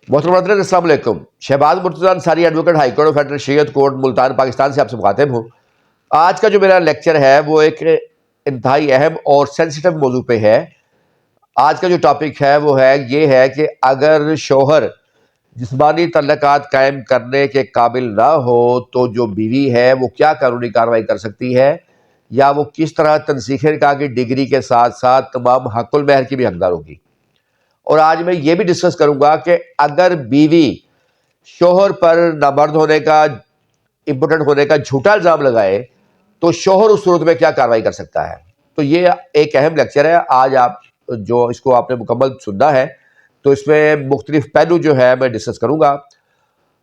محترم حضرات السلام علیکم. Shahbaz Murtaza Ansari advocate high court of federal Shariat court Multan Pakistan سے آپ سے مخاطب ہوں. آج کا جو میرا لیکچر ہے وہ ایک انتہائی اہم اور سینسیٹیو موضوع پہ ہے. آج کا جو ٹاپک ہے وہ یہ ہے کہ اگر شوہر جسمانی تعلقات قائم کرنے کے قابل نہ ہو تو جو بیوی ہے وہ کیا قانونی کارروائی کر سکتی ہے، یا وہ کس طرح تنسیخ نکاح کی ڈگری کے ساتھ ساتھ تمام حق المہر کی بھی حقدار ہوگی. اور آج میں یہ بھی ڈسکس کروں گا کہ اگر بیوی شوہر پر نامرد ہونے کا، امپوٹنٹ ہونے کا جھوٹا الزام لگائے تو شوہر اس صورت میں کیا کارروائی کر سکتا ہے. تو یہ ایک اہم لیکچر ہے. آج آپ جو اس کو آپ نے مکمل سننا ہے تو اس میں مختلف پہلو جو ہے میں ڈسکس کروں گا.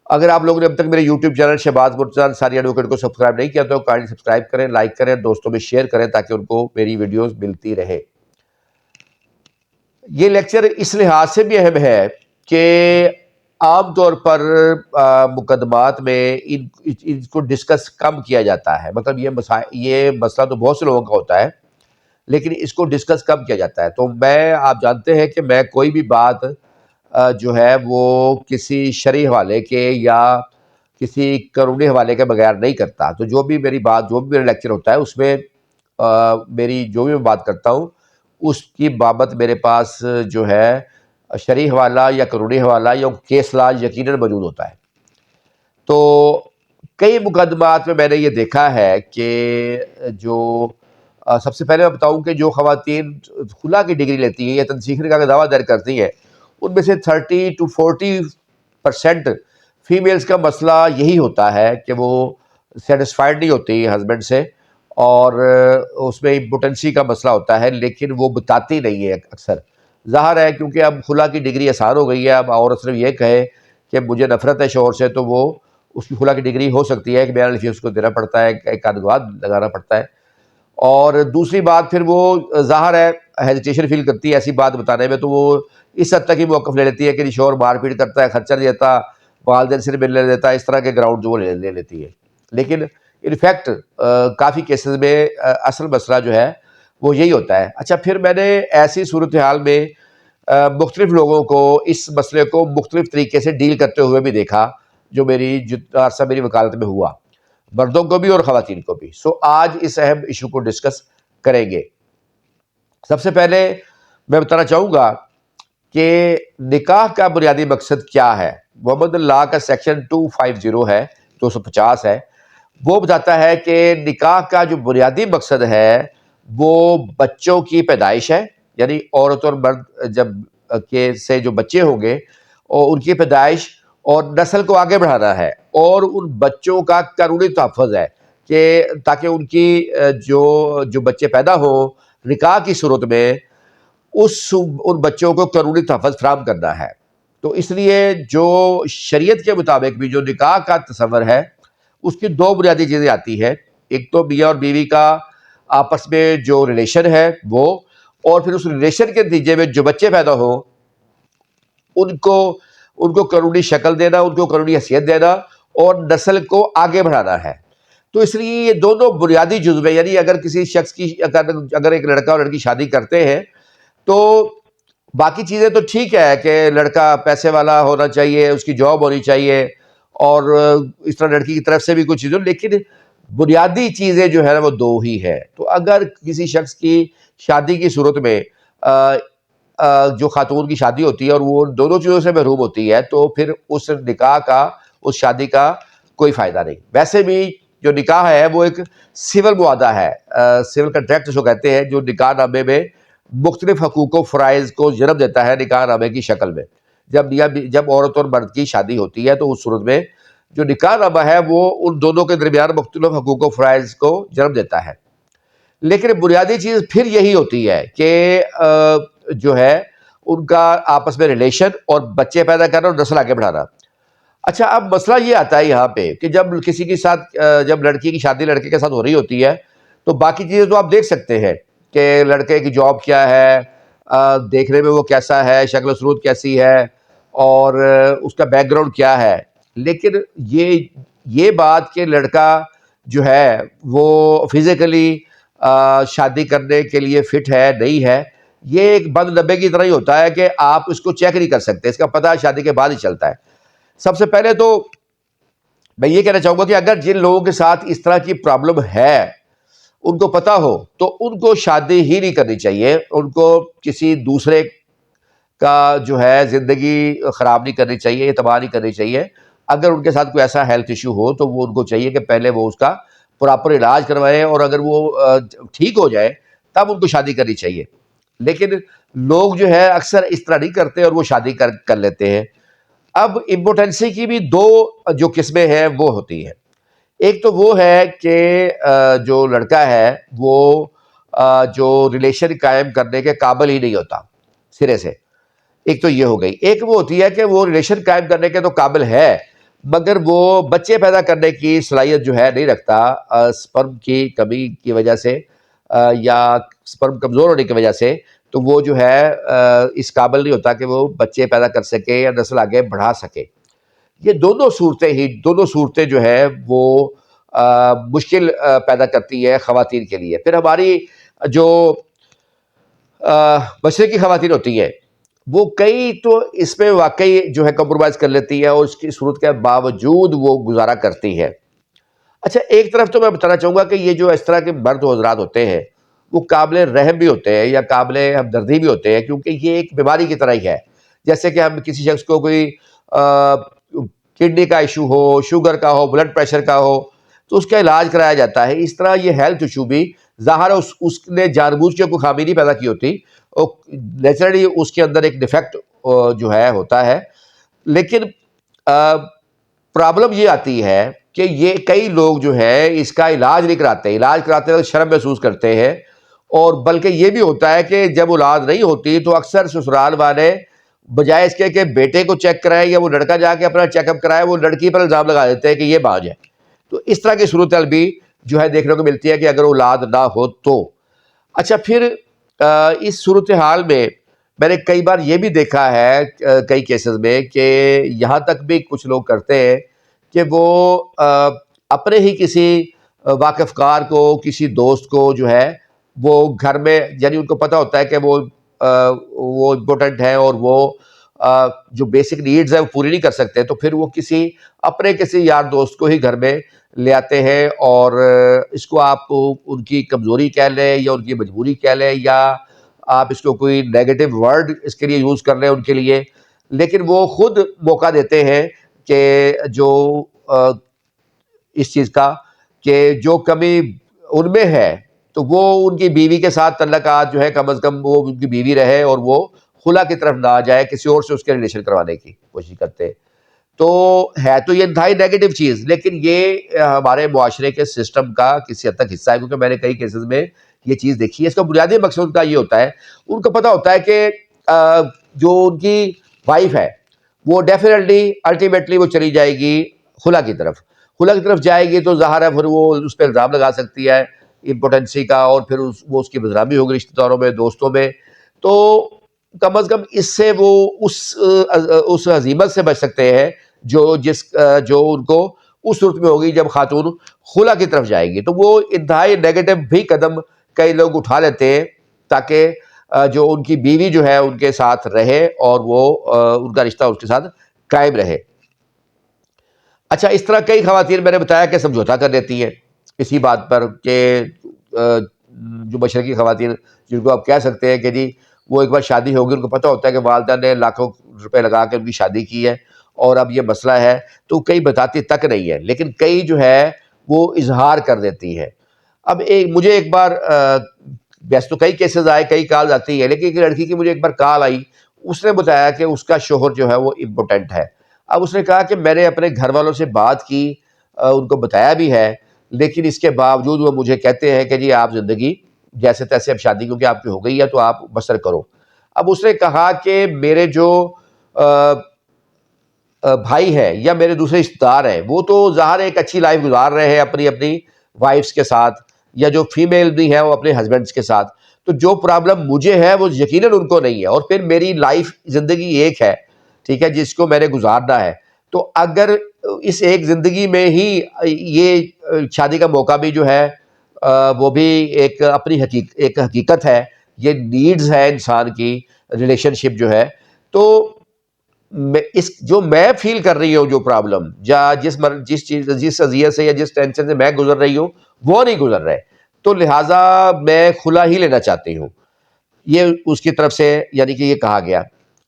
اگر آپ لوگوں نے اب تک میرے YouTube channel Shahbaz Murtaza Ansari advocate کو سبسکرائب نہیں کیا تو کائنڈلی سبسکرائب کریں، لائک کریں، دوستوں میں شیئر کریں تاکہ ان کو میری ویڈیوز ملتی رہے. یہ لیکچر اس لحاظ سے بھی اہم ہے کہ عام طور پر مقدمات میں ان کو ڈسکس کم کیا جاتا ہے. مطلب یہ مسئلہ تو بہت سے لوگوں کا ہوتا ہے لیکن اس کو ڈسکس کم کیا جاتا ہے. تو آپ جانتے ہیں کہ میں کوئی بھی بات جو ہے وہ کسی شرعی حوالے کے یا کسی قانونی حوالے کے بغیر نہیں کرتا. تو جو بھی میری بات، جو بھی میرا لیکچر ہوتا ہے اس میں میری جو بھی میں بات کرتا ہوں اس کی بابت میرے پاس جو ہے شرعی حوالہ یا قانونی حوالہ یا کیس لا یقیناً موجود ہوتا ہے. تو کئی مقدمات میں نے یہ دیکھا ہے کہ جو سب سے پہلے میں بتاؤں کہ جو خواتین خلا کی ڈگری لیتی ہیں یا تنسیخ نکاح کا دعویٰ دائر کرتی ہیں ان میں سے 30 to 40% فیمیلز کا مسئلہ یہی ہوتا ہے کہ وہ سیٹسفائیڈ نہیں ہوتی ہسبینڈ سے اور اس میں امپوٹنسی کا مسئلہ ہوتا ہے لیکن وہ بتاتی نہیں ہے اکثر. ظاہر ہے کیونکہ اب خلا کی ڈگری آسان ہو گئی ہے. اب عورت صرف یہ کہے کہ مجھے نفرت ہے شوہر سے تو وہ اس کی خلا کی ڈگری ہو سکتی ہے کہ بیان الفی اس کو دینا پڑتا ہے، ایک گواہ لگانا پڑتا ہے. اور دوسری بات پھر وہ ظاہر ہے ہیزیٹیشن فیل کرتی ہے ایسی بات بتانے میں، تو وہ اس حد تک ہی موقف لے لیتی ہے کہ شوہر مار پیٹ کرتا ہے، خرچہ نہیں دیتا، والدین سے ملنے دیتا، اس طرح کے گراؤنڈ جو وہ لے لیتی ہے. لیکن انفیکٹ کافی کیسز میں اصل مسئلہ جو ہے وہ یہی ہوتا ہے. اچھا، پھر میں نے ایسی صورتحال میں مختلف لوگوں کو اس مسئلے کو مختلف طریقے سے ڈیل کرتے ہوئے بھی دیکھا جو جتنا عرصہ میری وکالت میں ہوا، مردوں کو بھی اور خواتین کو بھی. سو آج اس اہم ایشو کو ڈسکس کریں گے. سب سے پہلے میں بتانا چاہوں گا کہ نکاح کا بنیادی مقصد کیا ہے. محمد لاء کا سیکشن 250 ہے، 250 ہے، وہ بتاتا ہے کہ نکاح کا جو بنیادی مقصد ہے وہ بچوں کی پیدائش ہے، یعنی عورت اور مرد جب سے جو بچے ہوں گے اور ان کی پیدائش اور نسل کو آگے بڑھانا ہے، اور ان بچوں کا قانونی تحفظ ہے کہ تاکہ ان کی جو بچے پیدا ہوں نکاح کی صورت میں ان بچوں کو قانونی تحفظ فراہم کرنا ہے. تو اس لیے جو شریعت کے مطابق بھی جو نکاح کا تصور ہے اس کی دو بنیادی چیزیں آتی ہیں. ایک تو میاں اور بیوی کا آپس میں جو ریلیشن ہے وہ، اور پھر اس ریلیشن کے نتیجے میں جو بچے پیدا ہوں ان کو قانونی شکل دینا، ان کو قانونی حیثیت دینا اور نسل کو آگے بڑھانا ہے. تو اس لیے یہ دونوں بنیادی جزو ہیں. یعنی اگر کسی شخص کی اگر ایک لڑکا اور لڑکی شادی کرتے ہیں تو باقی چیزیں تو ٹھیک ہے کہ لڑکا پیسے والا ہونا چاہیے، اس کی جاب ہونی چاہیے اور اس طرح لڑکی کی طرف سے بھی کچھ چیزیں، لیکن بنیادی چیزیں جو ہے نا وہ دو ہی ہے. تو اگر کسی شخص کی شادی کی صورت میں جو خاتون کی شادی ہوتی ہے اور وہ دونوں چیزوں سے محروم ہوتی ہے تو پھر اس نکاح کا، اس شادی کا کوئی فائدہ نہیں. ویسے بھی جو نکاح ہے وہ ایک سول معاہدہ ہے، سول کنٹریکٹ جو کہتے ہیں، جو نکاح نامے میں مختلف حقوق و فرائض کو جنم دیتا ہے نکاح نامے کی شکل میں. جب عورت اور مرد کی شادی ہوتی ہے تو اس صورت میں جو نکاح نامہ ہے وہ ان دونوں کے درمیان مختلف حقوق و فرائض کو جنم دیتا ہے. لیکن بنیادی چیز پھر یہی ہوتی ہے کہ جو ہے ان کا آپس میں ریلیشن اور بچے پیدا کرنا اور نسل آگے بڑھانا. اچھا، اب مسئلہ یہ آتا ہے یہاں پہ کہ جب کسی کے ساتھ جب لڑکی کی شادی لڑکے کے ساتھ ہو رہی ہوتی ہے تو باقی چیزیں تو آپ دیکھ سکتے ہیں کہ لڑکے کی جاب کیا ہے، دیکھنے میں وہ کیسا ہے، شکل و صورت کیسی ہے اور اس کا بیک گراؤنڈ کیا ہے. لیکن یہ بات کہ لڑکا جو ہے وہ فزیکلی شادی کرنے کے لیے فٹ ہے نہیں ہے، یہ ایک بند ڈبے کی طرح ہی ہوتا ہے کہ آپ اس کو چیک نہیں کر سکتے، اس کا پتہ شادی کے بعد ہی چلتا ہے۔ سب سے پہلے تو میں یہ کہنا چاہوں گا کہ اگر جن لوگوں کے ساتھ اس طرح کی پرابلم ہے ان کو پتہ ہو تو ان کو شادی ہی نہیں کرنی چاہیے، ان کو کسی دوسرے کا جو ہے زندگی خراب نہیں کرنی چاہیے، تباہ نہیں کرنی چاہیے۔ اگر ان کے ساتھ کوئی ایسا ہیلتھ ایشو ہو تو وہ ان کو چاہیے کہ پہلے وہ اس کا پراپر علاج کروائیں، اور اگر وہ ٹھیک ہو جائے تب ان کو شادی کرنی چاہیے۔ لیکن لوگ جو ہے اکثر اس طرح نہیں کرتے اور وہ شادی کر لیتے ہیں۔ اب امپوٹنسی کی بھی دو جو قسمیں ہیں وہ ہوتی ہیں۔ ایک تو وہ ہے کہ جو لڑکا ہے وہ جو ریلیشن قائم کرنے کے قابل ہی نہیں ہوتا سرے سے، ایک تو یہ ہو گئی۔ ایک وہ ہوتی ہے کہ وہ ریلیشن قائم کرنے کے تو قابل ہے مگر وہ بچے پیدا کرنے کی صلاحیت جو ہے نہیں رکھتا، سپرم کی کمی کی وجہ سے یا سپرم کمزور ہونے کی وجہ سے، تو وہ جو ہے اس قابل نہیں ہوتا کہ وہ بچے پیدا کر سکے یا نسل آگے بڑھا سکے۔ یہ دونوں صورتیں جو ہے وہ مشکل پیدا کرتی ہے خواتین کے لیے۔ پھر ہماری جو مشرقی خواتین ہوتی ہیں وہ کئی تو اس میں واقعی جو ہے کمپرومائز کر لیتی ہے اور اس کی صورت کے باوجود وہ گزارا کرتی ہے۔ اچھا، ایک طرف تو میں بتانا چاہوں گا کہ یہ جو اس طرح کے مرد و حضرات ہوتے ہیں وہ قابل رحم بھی ہوتے ہیں یا قابل ہمدردی بھی ہوتے ہیں، کیونکہ یہ ایک بیماری کی طرح ہی ہے۔ جیسے کہ ہم کسی شخص کو کوئی کڈنی کا ایشو ہو، شوگر کا ہو، بلڈ پریشر کا ہو تو اس کا علاج کرایا جاتا ہے، اس طرح یہ ہیلتھ ایشو بھی ظاہر اس نے جان بوجھ کے کوئی خامی نہیں پیدا کی ہوتی، نیچرلی اس کے اندر ایک ڈیفیکٹ جو ہے ہوتا ہے۔ لیکن پرابلم یہ آتی ہے کہ یہ کئی لوگ جو ہے اس کا علاج نہیں کراتے، علاج کراتے وقت شرم محسوس کرتے ہیں، اور بلکہ یہ بھی ہوتا ہے کہ جب اولاد نہیں ہوتی تو اکثر سسرال والے بجائے اس کے کہ بیٹے کو چیک کرائے یا وہ لڑکا جا کے اپنا چیک اپ کرائے، وہ لڑکی پر الزام لگا دیتے ہیں کہ یہ باز ہے۔ تو اس طرح کی صورتحال بھی جو ہے دیکھنے کو ملتی ہے کہ اگر اولاد نہ ہو تو۔ اچھا، پھر اس صورتحال میں نے کئی بار یہ بھی دیکھا ہے کئی کیسز میں کہ یہاں تک بھی کچھ لوگ کرتے ہیں کہ وہ اپنے ہی کسی واقف کار کو، کسی دوست کو جو ہے وہ گھر میں، یعنی ان کو پتہ ہوتا ہے کہ وہ امپورٹنٹ ہے اور وہ جو بیسک نیڈز ہیں وہ پوری نہیں کر سکتے، تو پھر وہ کسی یار دوست کو ہی گھر میں لے آتے ہیں، اور اس کو آپ ان کی کمزوری کہہ لیں یا ان کی مجبوری کہہ لیں یا آپ اس کو کوئی نیگیٹو ورڈ اس کے لیے یوز کر لیں ان کے لیے، لیکن وہ خود موقع دیتے ہیں کہ جو اس چیز کا کہ جو کمی ان میں ہے تو وہ ان کی بیوی کے ساتھ تعلقات جو ہے کم از کم وہ ان کی بیوی رہے اور وہ خلا کی طرف نہ جائے، کسی اور سے اس کے ریلیشن کروانے کی کوشش کرتے۔ تو ہے تو یہ انتہائی نیگیٹو چیز، لیکن یہ ہمارے معاشرے کے سسٹم کا کسی حد تک حصہ ہے، کیونکہ میں نے کئی کیسز میں یہ چیز دیکھی ہے۔ اس کا بنیادی مقصد ان کا یہ ہوتا ہے، ان کو پتہ ہوتا ہے کہ جو ان کی وائف ہے وہ ڈیفینیٹلی الٹیمیٹلی وہ چلی جائے گی خلا کی طرف جائے گی، تو ظاہر ہے پھر وہ اس پہ الزام لگا سکتی ہے امپوٹنسی کا، اور پھر وہ اس کی بدنامی ہوگی رشتہ داروں میں، دوستوں میں۔ تو کم از کم اس سے وہ اس ہزیمت سے بچ سکتے ہیں جو ان کو اس صورت میں ہوگی جب خاتون خلا کی طرف جائے گی۔ تو وہ انتہائی نیگیٹو بھی قدم کئی لوگ اٹھا لیتے ہیں تاکہ جو ان کی بیوی جو ہے ان کے ساتھ رہے اور وہ ان کا رشتہ اس کے ساتھ قائم رہے۔ اچھا، اس طرح کئی خواتین میں نے بتایا کہ سمجھوتا کر دیتی ہیں اسی بات پر کہ جو مشرقی خواتین جن کو آپ کہہ سکتے ہیں کہ جی وہ ایک بار شادی ہوگی، ان کو پتہ ہوتا ہے کہ والدہ نے لاکھوں روپے لگا کے ان کی شادی کی ہے اور اب یہ مسئلہ ہے، تو کئی بتاتی تک نہیں ہے، لیکن کئی جو ہے وہ اظہار کر دیتی ہیں۔ اب مجھے ایک بار ویسے تو کئی کیسز آئے، کئی کال آتی ہے، لیکن ایک لڑکی کی مجھے ایک بار کال آئی، اس نے بتایا کہ اس کا شوہر جو ہے وہ امپوٹنٹ ہے۔ اب اس نے کہا کہ میں نے اپنے گھر والوں سے بات کی، ان کو بتایا بھی ہے، لیکن اس کے باوجود وہ مجھے کہتے ہیں کہ جی آپ زندگی جیسے تیسے اب شادی کیونکہ آپ کی ہو گئی ہے تو آپ بسر کرو۔ اب اس نے کہا کہ میرے جو بھائی ہے یا میرے دوسرے رشتہ دار ہیں وہ تو ظاہر ایک اچھی لائف گزار رہے ہیں اپنی وائفس کے ساتھ، یا جو فیمیل بھی ہیں وہ اپنے ہسبینڈس کے ساتھ، تو جو پرابلم مجھے ہے وہ یقیناً ان کو نہیں ہے، اور پھر میری لائف زندگی ایک ہے، ٹھیک ہے، جس کو میں نے گزارنا ہے۔ تو اگر اس ایک زندگی میں ہی یہ شادی کا موقع بھی جو ہے وہ بھی ایک اپنی ایک حقیقت ہے، یہ نیڈز ہے انسان کی ریلیشن شپ جو ہے. تو جو میں فیل کر رہی ہوں جو پرابلم یا جس اذیت سے یا جس ٹینشن سے میں گزر رہی ہوں وہ نہیں گزر رہے, تو لہٰذا میں خلا ہی لینا چاہتی ہوں. یہ اس کی طرف سے یعنی کہ یہ کہا گیا.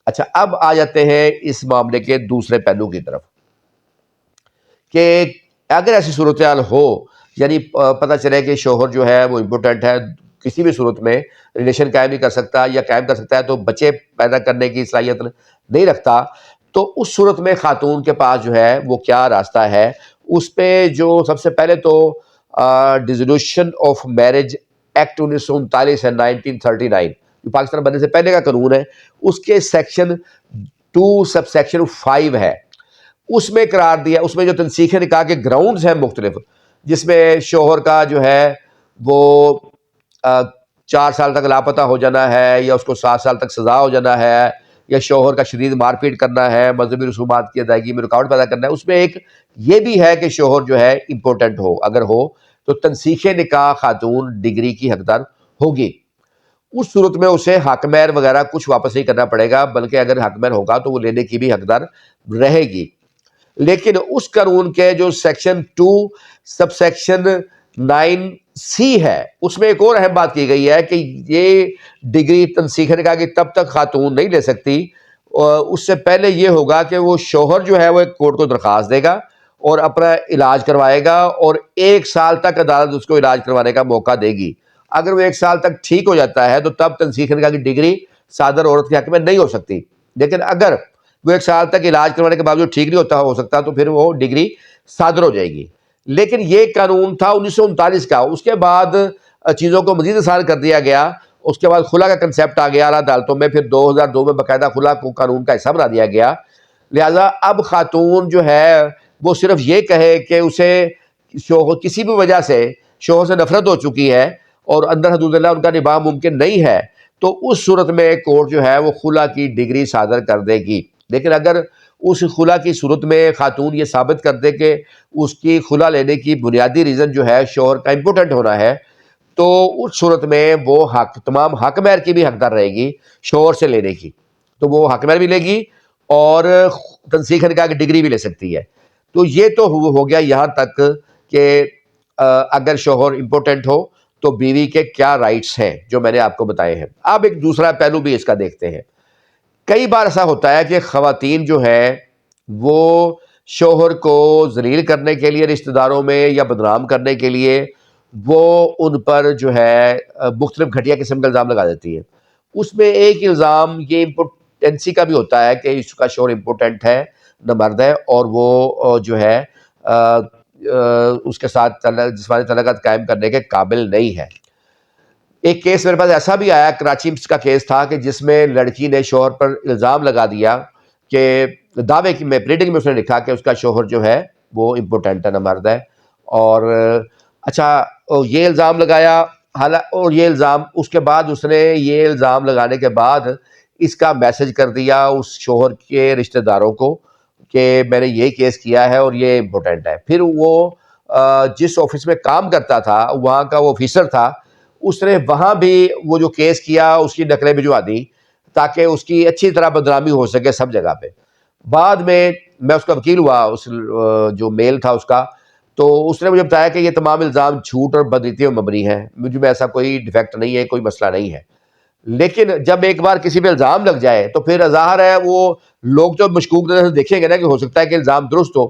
اچھا, اب آ جاتے ہیں اس معاملے کے دوسرے پہلو کی طرف کہ اگر ایسی صورتحال ہو, یعنی پتہ چلے کہ شوہر جو ہے وہ امپورٹنٹ ہے, کسی بھی صورت میں ریلیشن قائم نہیں کر سکتا, یا قائم کر سکتا ہے تو بچے پیدا کرنے کی صلاحیت نہیں رکھتا, تو اس صورت میں خاتون کے پاس جو ہے وہ کیا راستہ ہے. اس پہ جو سب سے پہلے تو ڈیزولوشن آف میرج ایکٹ 1939 ہے 1939, جو پاکستان بننے سے پہلے کا قانون ہے, اس کے سیکشن 2 سب سیکشن 5 ہے. اس میں قرار دیا, اس میں جو تنسیخ نکاح کے گراؤنڈز ہیں مختلف, جس میں شوہر کا جو ہے وہ 4 سال تک لاپتہ ہو جانا ہے, یا اس کو 7 سال تک سزا ہو جانا ہے, یا شوہر کا شدید مار پیٹ کرنا ہے, مذہبی رسومات کی ادائیگی میں رکاوٹ پیدا کرنا ہے. اس میں ایک یہ بھی ہے کہ شوہر جو ہے امپورٹنٹ ہو, اگر ہو تو تنسیخ نکاح خاتون ڈگری کی حقدار ہوگی. اس صورت میں اسے حق مہر وغیرہ کچھ واپس نہیں کرنا پڑے گا, بلکہ اگر حق مہر ہوگا تو وہ لینے کی بھی حقدار رہے گی. لیکن اس قانون کے جو سیکشن 2 سب سیکشن 9C ہے, اس میں ایک اور اہم بات کی گئی ہے کہ یہ ڈگری تنسیخ نکاح کی تب تک خاتون نہیں لے سکتی, اس سے پہلے یہ ہوگا کہ وہ شوہر جو ہے وہ ایک کورٹ کو درخواست دے گا اور اپنا علاج کروائے گا, اور 1 سال تک عدالت اس کو علاج کروانے کا موقع دے گی. اگر وہ 1 سال تک ٹھیک ہو جاتا ہے تو تب تنسیخ نکاح کی ڈگری صادر عورت کے حق میں نہیں ہو سکتی. لیکن اگر وہ 1 سال تک علاج کروانے کے باوجود ٹھیک نہیں ہو سکتا تو پھر وہ ڈگری صادر ہو جائے گی. لیکن یہ قانون تھا 1939 کا. اس کے بعد چیزوں کو مزید آسان کر دیا گیا. اس کے بعد خلا کا کنسیپٹ آ گیا اعلیٰ عدالتوں میں, پھر 2002 میں باقاعدہ خلا کو قانون کا حصہ بنا دیا گیا. لہٰذا اب خاتون جو ہے وہ صرف یہ کہے کہ اسے شوہر کسی بھی وجہ سے شوہر سے نفرت ہو چکی ہے اور اندر حدود اللہ ان کا نباہ ممکن نہیں ہے, تو اس صورت میں کورٹ جو ہے وہ خلا کی ڈگری صادر کر دے گی. لیکن اگر اس خلا کی صورت میں خاتون یہ ثابت کر دے کہ اس کی خلا لینے کی بنیادی ریزن جو ہے شوہر کا امپورٹنٹ ہونا ہے, تو اس صورت میں وہ تمام حق مہر کی بھی حقدار رہے گی شوہر سے لینے کی. تو وہ حق مہر بھی لے گی اور تنسیخ نکاح کی ڈگری بھی لے سکتی ہے. تو یہ تو ہو گیا یہاں تک کہ اگر شوہر امپورٹنٹ ہو تو بیوی کے کیا رائٹس ہیں جو میں نے آپ کو بتائے ہیں. اب ایک دوسرا پہلو بھی اس کا دیکھتے ہیں. کئی بار ایسا ہوتا ہے کہ خواتین جو ہے وہ شوہر کو ذلیل کرنے کے لیے رشتہ داروں میں یا بدنام کرنے کے لیے وہ ان پر جو ہے مختلف گھٹیا قسم کا الزام لگا دیتی ہے. اس میں ایک الزام یہ امپورٹنسی کا بھی ہوتا ہے کہ اس کا شوہر امپورٹنٹ ہے, نہ مرد ہے, اور وہ جو ہے اس کے ساتھ جسمانی تعلقات قائم کرنے کے قابل نہیں ہے. ایک کیس میرے پاس ایسا بھی آیا, کراچی کا کیس تھا, کہ جس میں لڑکی نے شوہر پر الزام لگا دیا کہ دعوے کی میں پلیڈنگ میں اس نے لکھا کہ اس کا شوہر جو ہے وہ امپورٹنٹ ہے, نہ مرد ہے. اور اچھا یہ الزام لگایا, اور یہ الزام اس کے بعد اس نے یہ الزام لگانے کے بعد اس کا میسج کر دیا اس شوہر کے رشتہ داروں کو کہ میں نے یہ کیس کیا ہے اور یہ امپورٹنٹ ہے. پھر وہ جس آفس میں کام کرتا تھا وہاں کا وہ آفیسر تھا, اس نے وہاں بھی وہ جو کیس کیا اس کی نقلیں بھجوا دیں تاکہ اس کی اچھی طرح بدنامی ہو سکے سب جگہ پہ. بعد میں اس کا وکیل ہوا, اس جو میل تھا اس کا, تو اس نے مجھے بتایا کہ یہ تمام الزام جھوٹ اور بدنیتی میں مبنی ہیں, مجھ میں ایسا کوئی ڈیفیکٹ نہیں ہے, کوئی مسئلہ نہیں ہے. لیکن جب ایک بار کسی پہ الزام لگ جائے تو پھر ظاہر ہے وہ لوگ جو مشکوک نظر سے دیکھیں گے نا کہ ہو سکتا ہے کہ الزام درست ہو.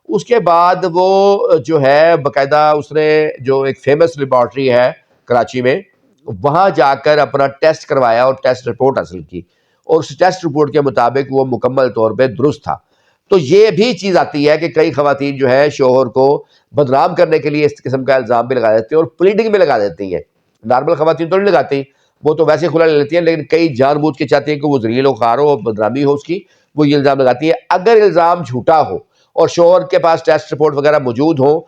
اس کے بعد وہ جو ہے باقاعدہ اس نے جو ایک فیمس لیبارٹری ہے کراچی میں, وہاں جا کر اپنا ٹیسٹ کروایا اور ٹیسٹ رپورٹ حاصل کی, اور اس ٹیسٹ رپورٹ کے مطابق وہ مکمل طور پہ درست تھا. تو یہ بھی چیز آتی ہے کہ کئی خواتین جو ہے شوہر کو بدنام کرنے کے لیے اس قسم کا الزام بھی لگا دیتی ہیں اور پلیڈنگ میں لگا دیتی ہیں. نارمل خواتین تو نہیں لگاتی, وہ تو ویسے کھلا لے لیتی ہیں, لیکن کئی جان بوجھ کے چاہتی ہیں کہ وہ ذلیل و خوار ہو, بدنامی ہو اس کی, وہ یہ الزام لگاتی ہے. اگر الزام جھوٹا ہو اور شوہر کے پاس ٹیسٹ رپورٹ وغیرہ موجود ہو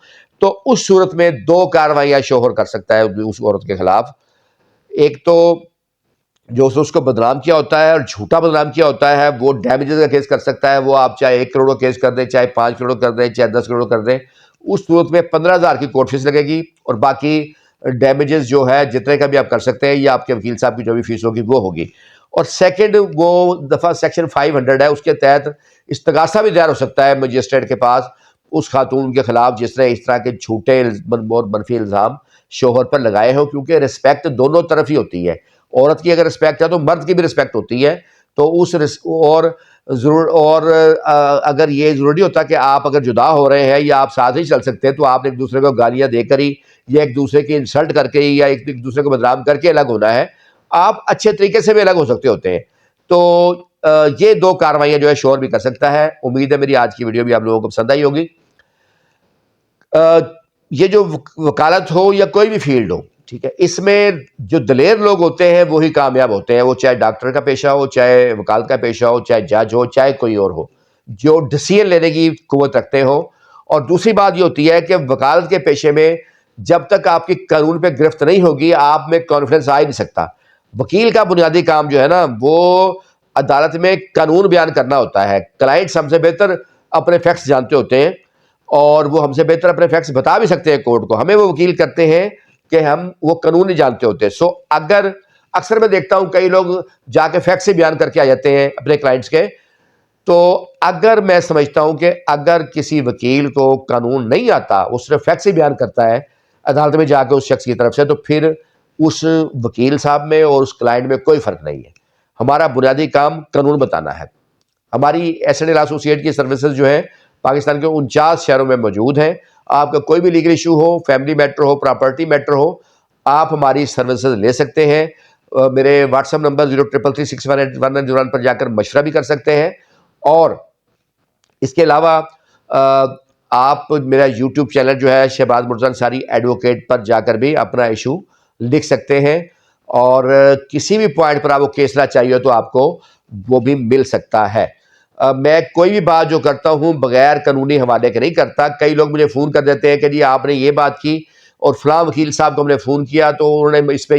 تو اس صورت میں 2 کارروائیاں شوہر کر سکتا ہے اس عورت کے خلاف. ایک تو جو اس کو بدنام کیا ہوتا ہے اور جھوٹا بدنام کیا ہوتا ہے وہ ڈیمیجز کا کیس کر سکتا ہے. وہ آپ چاہے 1 کروڑ کا کیس کر دیں, چاہے 5 کروڑ کر دیں, چاہے 10 کروڑ کر دیں, اس صورت میں 15,000 کی کورٹ فیس لگے گی, اور باقی ڈیمیجز جو ہے جتنے کا بھی آپ کر سکتے ہیں، یا آپ کے وکیل صاحب کی جو بھی فیس ہوگی وہ ہوگی. اور سیکنڈ وہ دفعہ سیکشن 500 ہے، اس کے تحت استغاثہ بھی دائر ہو سکتا ہے مجسٹریٹ کے پاس اس خاتون کے خلاف جس نے اس طرح کے جھوٹے اور منفی الزام شوہر پر لگائے ہوں، کیونکہ رسپیکٹ دونوں طرف ہی ہوتی ہے. عورت کی اگر رسپیکٹ ہے تو مرد کی بھی رسپیکٹ ہوتی ہے. تو اور اگر یہ ضروری ہوتا کہ آپ اگر جدا ہو رہے ہیں یا آپ ساتھ ہی چل سکتے ہیں تو آپ نے ایک دوسرے کو گالیاں دے کر ہی یا ایک دوسرے کی انسلٹ کر کے یا ایک دوسرے کو بدنام کر کے الگ ہونا ہے. آپ اچھے طریقے سے بھی الگ ہو سکتے ہوتے ہیں. تو یہ دو کارروائیاں جو ہے شوہر بھی کر سکتا ہے. امید ہے میری آج کی ویڈیو بھی آپ لوگوں کو پسند آئی ہوگی. یہ جو وکالت ہو یا کوئی بھی فیلڈ ہو، ٹھیک ہے، اس میں جو دلیر لوگ ہوتے ہیں وہی کامیاب ہوتے ہیں. وہ چاہے ڈاکٹر کا پیشہ ہو، چاہے وکالت کا پیشہ ہو، چاہے جج ہو، چاہے کوئی اور ہو، جو ڈیسیژن لینے کی قوت رکھتے ہو. اور دوسری بات یہ ہوتی ہے کہ وکالت کے پیشے میں جب تک آپ کی قانون پہ گرفت نہیں ہوگی آپ میں کانفیڈنس آ ہی نہیں سکتا. وکیل کا بنیادی کام جو ہے نا وہ عدالت میں قانون بیان کرنا ہوتا ہے. کلائنٹس ہم سے بہتر اپنے فیکٹس جانتے ہوتے ہیں اور وہ ہم سے بہتر اپنے فیکٹس بتا بھی سکتے ہیں کورٹ کو. ہمیں وہ وکیل کرتے ہیں کہ ہم وہ قانون نہیں جانتے ہوتے. سو اگر اکثر میں دیکھتا ہوں کئی لوگ جا کے فیکٹس سے بیان کر کے آ جاتے ہیں اپنے کلائنٹس کے. تو اگر میں سمجھتا ہوں کہ اگر کسی وکیل کو قانون نہیں آتا، وہ صرف فیکٹس ہی بیان کرتا ہے عدالت میں جا کے اس شخص کی طرف سے، تو پھر اس وکیل صاحب میں اور اس کلائنٹ میں کوئی فرق نہیں ہے. ہمارا بنیادی کام قانون بتانا ہے. ہماری ایس اینڈ ایل ایسوسیٹ کی سروسز جو ہے پاکستان کے 49 شہروں میں موجود ہیں. آپ کا کوئی بھی لیگل ایشو ہو، فیملی میٹر ہو، پراپرٹی میٹر ہو، آپ ہماری سروسز لے سکتے ہیں. میرے واٹس ایپ نمبر 0333618191 پر جا کر مشورہ بھی کر سکتے ہیں. اور اس کے علاوہ آپ میرا یوٹیوب چینل جو ہے شہباز مرتضی انصاری ایڈوکیٹ پر جا کر بھی اپنا ایشو لکھ سکتے ہیں. اور کسی بھی پوائنٹ پر آپ کو کیسلا چاہیے تو آپ کو وہ بھی مل سکتا ہے. میں کوئی بھی بات جو کرتا ہوں بغیر قانونی حوالے کے نہیں کرتا. کئی لوگ مجھے فون کر دیتے ہیں کہ جی آپ نے یہ بات کی اور فلاں وکیل صاحب کو ہم نے فون کیا تو انہوں نے اس پہ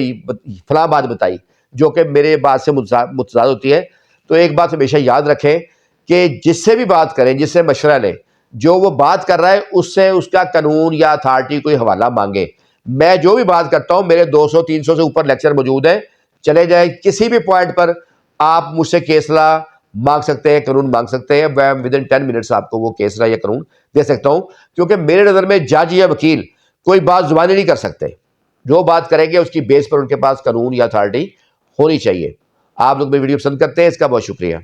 فلاں بات بتائی جو کہ میرے بات سے متضاد ہوتی ہے. تو ایک بات ہمیشہ یاد رکھیں کہ جس سے بھی بات کریں، جس سے مشورہ لیں، جو وہ بات کر رہا ہے اس سے اس کا قانون یا اتھارٹی کوئی حوالہ مانگے. میں جو بھی بات کرتا ہوں میرے 200-300 سے اوپر لیکچر موجود ہیں. چلے جائیں کسی بھی پوائنٹ پر آپ مجھ سے کیسلا مانگ سکتے ہیں، قانون مانگ سکتے ہیں. میں ودن 10 منٹس آپ کو وہ کیسلا یا قانون دے سکتا ہوں. کیونکہ میرے نظر میں جج یا وکیل کوئی بات زبانی نہیں کر سکتے. جو بات کریں گے اس کی بیس پر ان کے پاس قانون یا اتھارٹی ہونی چاہیے. آپ لوگ میری ویڈیو پسند کرتے ہیں، اس کا بہت شکریہ.